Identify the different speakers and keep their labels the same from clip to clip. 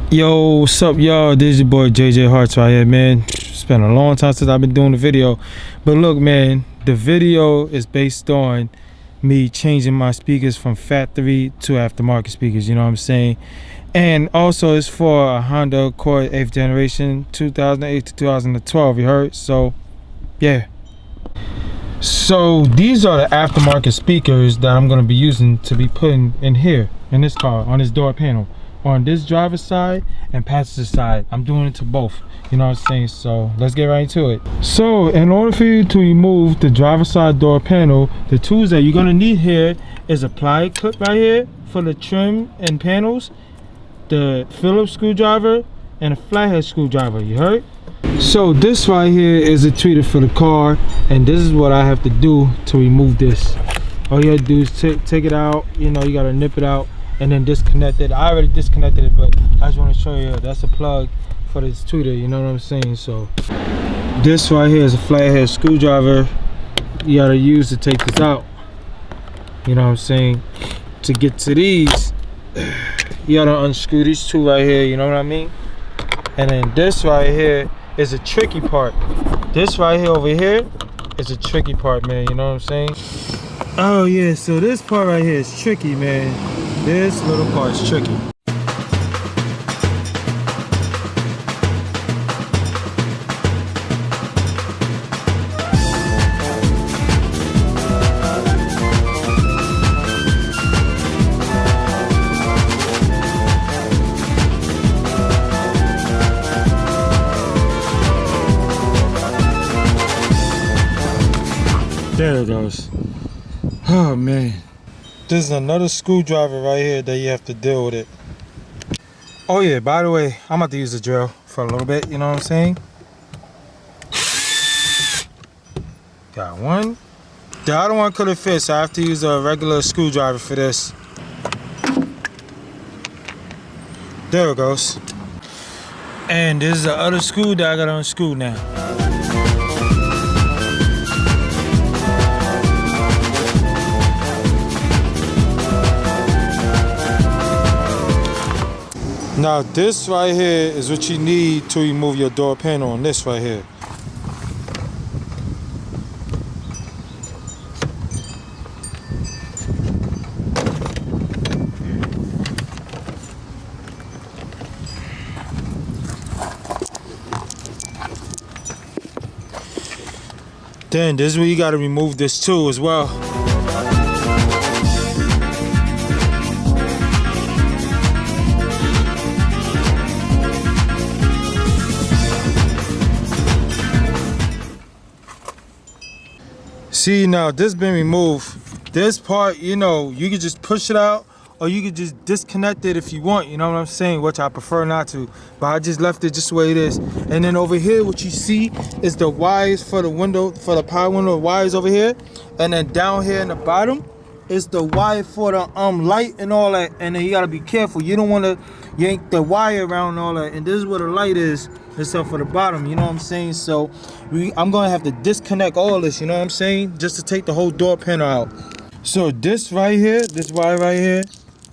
Speaker 1: Yo, what's up, y'all? This is your boy JJ Hearts right here, man. It's been a long time since I've been doing the video, but look, man, the video is based on me changing my speakers from factory to aftermarket speakers, you know what I'm saying? And also it's for a Honda Accord 8th generation 2008 to 2012, you heard? So yeah, so these are the aftermarket speakers that I'm going to be using to be putting in here in this car on this door panel, on this driver's side and passenger side. I'm doing it to both, you know what I'm saying? So let's get right into it. So in order for you to remove the driver's side door panel, the tools that you're going to need here is a plier clip right here for the trim and panels, the Phillips screwdriver, and a flathead screwdriver, you heard? So this right here is a tweeter for the car, and this is what I have to do to remove this. All you have to do is take it out, you know, you got to nip it out and then disconnect it. I already disconnected it, but I just want to show you that's a plug for this tweeter, you know what I'm saying? So this right here is a flathead screwdriver you got to use to take this out, you know what I'm saying? To get to these, you got to unscrew these two right here, you know what I mean? And then this right here is a tricky part. This right here over here is a tricky part, man, you know what I'm saying? Oh yeah, so this part right here is tricky, man. This little part is tricky. There it goes. Oh man. There's another screwdriver right here that you have to deal with it. Oh yeah, by the way, I'm about to use the drill for a little bit, you know what I'm saying? Got one. The other one couldn't fit, so I have to use a regular screwdriver for this. There it goes. And this is the other screw that I gotta unscrew now. Now this right here is what you need to remove your door panel on this right here. Then this is where you got to remove this too as well. See, now this been removed. This part, you know, you could just push it out or you could just disconnect it if you want, you know what I'm saying, which I prefer not to, but I just left it just the way it is. And then over here, what you see is the wires for the window, for the power window wires over here, and then down here in the bottom is the wire for the light and all that. And then you gotta be careful, you don't want to yank the wire around and all that. And this is where the light is, except for the bottom, you know what I'm saying? So I'm gonna have to disconnect all this, you know what I'm saying, just to take the whole door panel out. So this right here, this wire right here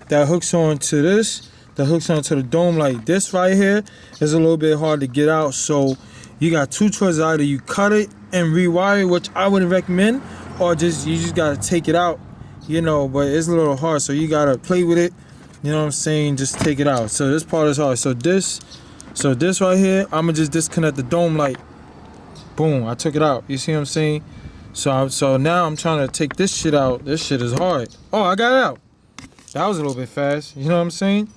Speaker 1: that hooks on to this, that hooks onto the dome light, this right here is a little bit hard to get out. So you got two choices: either you cut it and rewire, which I wouldn't recommend, or you just gotta take it out, you know, but it's a little hard, so you gotta play with it, you know what I'm saying, just take it out. So this part is hard. So this right here, I'm gonna just disconnect the dome light. Boom, I took it out, you see what I'm saying? So now I'm trying to take this shit out. This shit is hard. Oh, I got it out. That was a little bit fast, you know what I'm saying?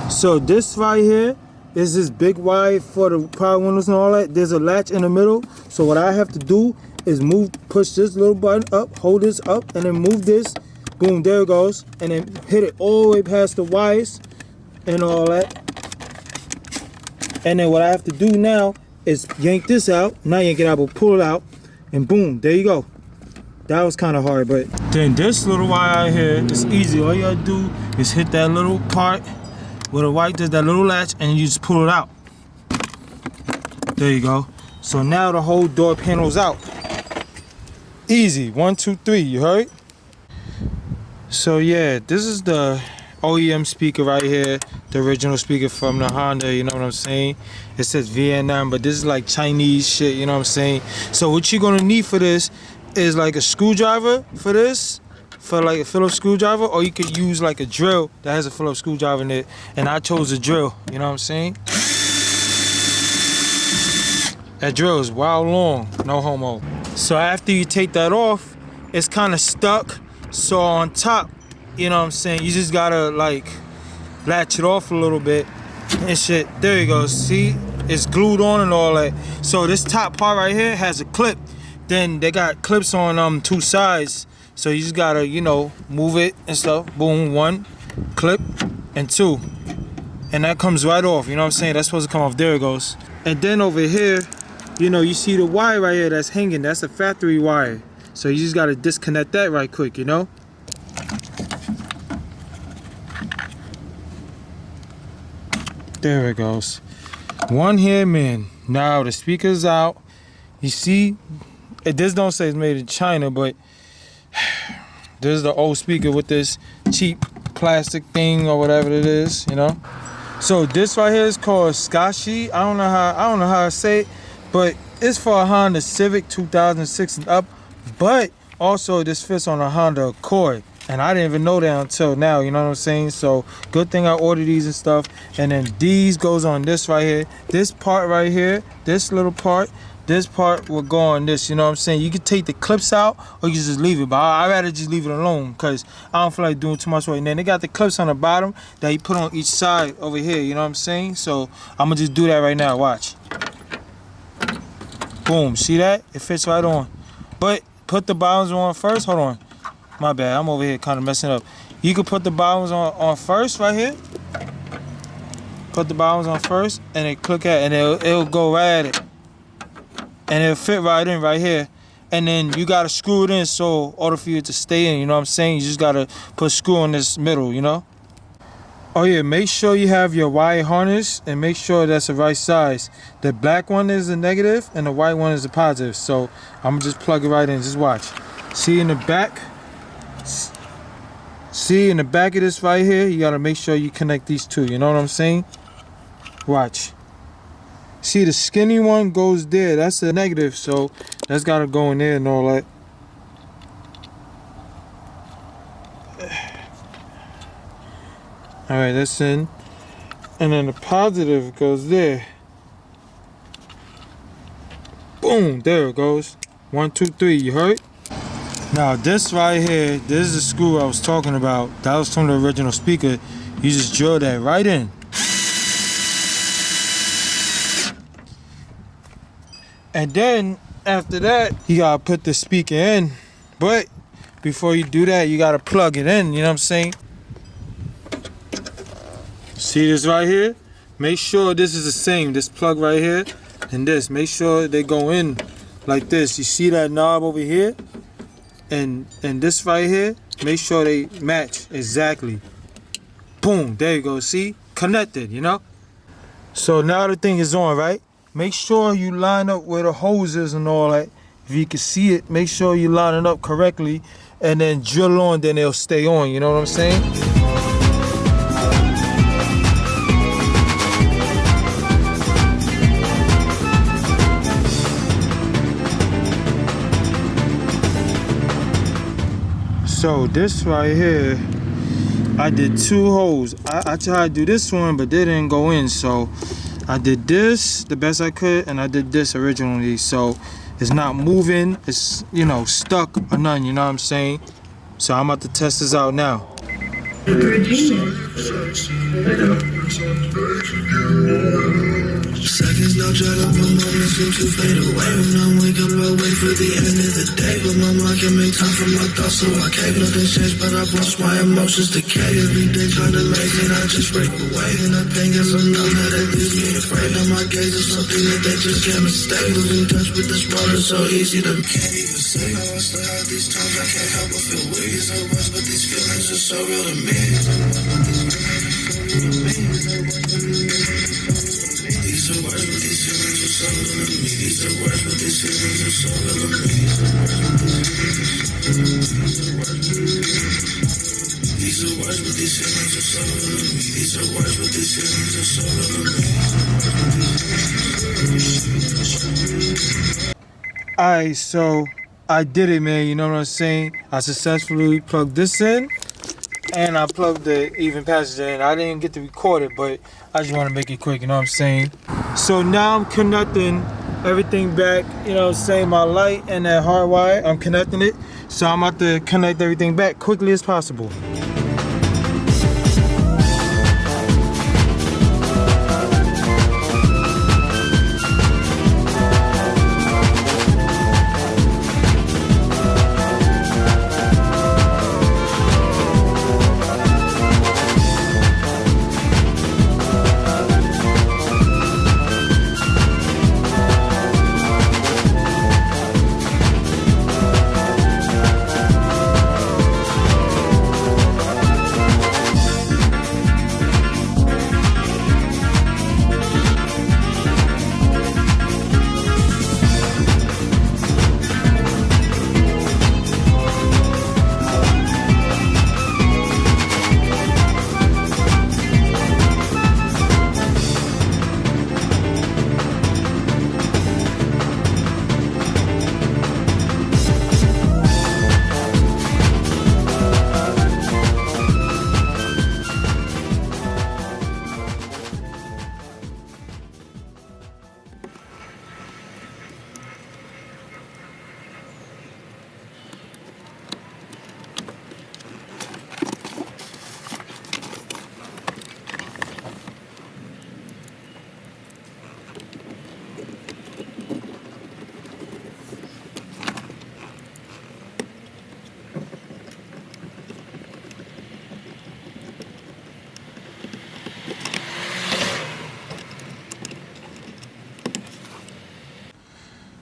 Speaker 1: So this right here is this big wire for the power windows and all that. There's a latch in the middle. So what I have to do is push this little button up, hold this up, and then move this. Boom, there it goes. And then hit it all the way past the wires and all that. And then what I have to do now is yank this out. Not yank it out, but pull it out. And boom, there you go. That was kind of hard, but then this little wire out here is easy. All you gotta do is hit that little part where the white does that little latch, and you just pull it out. There you go. So now the whole door panel's out. Easy, 1, 2, 3, you heard? So yeah, this is the OEM speaker right here, the original speaker from the Honda, you know what I'm saying? It says Vietnam, but this is like Chinese shit, you know what I'm saying? So what you're gonna need for this is like a screwdriver for this, for like a Phillips screwdriver, or you could use like a drill that has a Phillips screwdriver in it, and I chose a drill, you know what I'm saying? That drill is wild long, no homo. So after you take that off, it's kind of stuck, so on top, you know what I'm saying, you just gotta like latch it off a little bit and shit. There you go, see? It's glued on and all that. So this top part right here has a clip. Then they got clips on two sides. So you just gotta, you know, move it and stuff. Boom, one clip and two. And that comes right off, you know what I'm saying? That's supposed to come off. There it goes. And then over here, you know, you see the wire right here that's hanging. That's a factory wire. So you just gotta disconnect that right quick, you know? There it goes. One here, man. Now the speaker's out. You see, this don't say it's made in China, but this is the old speaker with this cheap plastic thing or whatever it is, you know. So this right here is called Skashi. I don't know how to say it, but it's for a Honda Civic 2006 and up. But also this fits on a Honda Accord. And I didn't even know that until now, you know what I'm saying? So good thing I ordered these and stuff. And then these goes on this right here. This part right here, this little part, this part will go on this, you know what I'm saying? You can take the clips out or you can just leave it. But I'd rather just leave it alone because I don't feel like doing too much work. And then they got the clips on the bottom that you put on each side over here, you know what I'm saying? So I'm gonna just do that right now, watch. Boom, see that? It fits right on. But put the bottoms on first, hold on. My bad, I'm over here kind of messing up. You can put the bottoms on first right here. Put the bottoms on first and then click at it and it'll go right at it. And it'll fit right in right here. And then you gotta screw it in so in order for you to stay in, you know what I'm saying? You just gotta put a screw in this middle, you know? Oh yeah, make sure you have your wire harness and make sure that's the right size. The black one is the negative and the white one is the positive. So I'm gonna just plug it right in, just watch. See in the back? See in the back of this right here, you gotta make sure you connect these two, you know what I'm saying? Watch. See the skinny one goes there, that's the negative, so that's gotta go in there and all that. Alright, that's in. And then the positive goes there. Boom, there it goes. 1, 2, 3, you heard? Now this right here, this is the screw I was talking about. That was from the original speaker. You just drill that right in. And then after that, you gotta put the speaker in. But before you do that, you gotta plug it in, you know what I'm saying? See this right here? Make sure this is the same, this plug right here and this. Make sure they go in like this. You see that knob over here? And this right here, make sure they match exactly. Boom, there you go, see? Connected, you know? So now the thing is on, right? Make sure you line up where the hose is and all that. If you can see it, make sure you line it up correctly and then drill on, then they'll stay on, you know what I'm saying? So this right here, I did 2 holes. I tried to do this one, but they didn't go in. So I did this the best I could, and I did this originally. So it's not moving. It's, you know, stuck or none, you know what I'm saying? So I'm about to test this out now.
Speaker 2: Seconds now dried up, my moments seem to fade away. When I wake up, I wait for the end of the day. But my mind can make time for my thoughts, so I can't. Nothing changed, but I watch my emotions decay. Every day trying to make it, I just break away. And the pain gets so numb that it leaves me afraid. Now my gaze is something that they just can't mistake. Losing touch with this world is so easy to can't even say. Now I still have these times, I can't help but feel weak. It's so worse, but these feelings are so real to me. These are words, but these feelings are so real to me. These are words, but these feelings are so real to me. These are words, but these feelings are so real to me. These are words, but these feelings are so real to me.
Speaker 1: Alright, so I did it, man. You know what I'm saying? I successfully plugged this in, and I plugged the even passage in. I didn't get to record it, but I just want to make it quick. You know what I'm saying? So now I'm connecting everything back. You know what I'm saying? My light and that hard wire, I'm connecting it. So I'm about to connect everything back quickly as possible.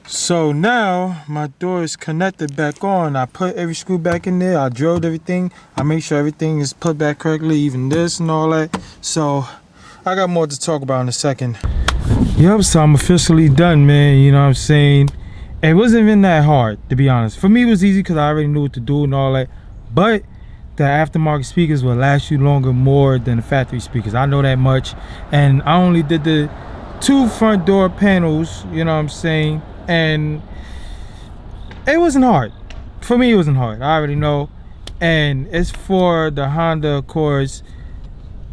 Speaker 1: So now my door is connected back on. I put every screw back in there. I drilled everything. I make sure everything is put back correctly, even this and all that. So I got more to talk about in a second. Yep, so I'm officially done, man. You know what I'm saying? It wasn't even that hard, to be honest. For me, it was easy because I already knew what to do and all that. But the aftermarket speakers will last you longer more than the factory speakers. I know that much. And I only did the 2 front door panels, you know what I'm saying? And it wasn't hard. For me, it wasn't hard. I already know. And it's for the Honda Accords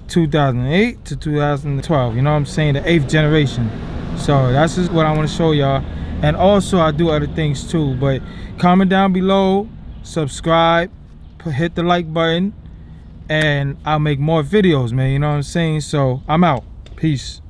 Speaker 1: 2008 to 2012. You know what I'm saying? The 8th generation. So that's just what I want to show y'all. And also, I do other things too. But comment down below, subscribe, hit the like button, and I'll make more videos, man. You know what I'm saying? So I'm out. Peace.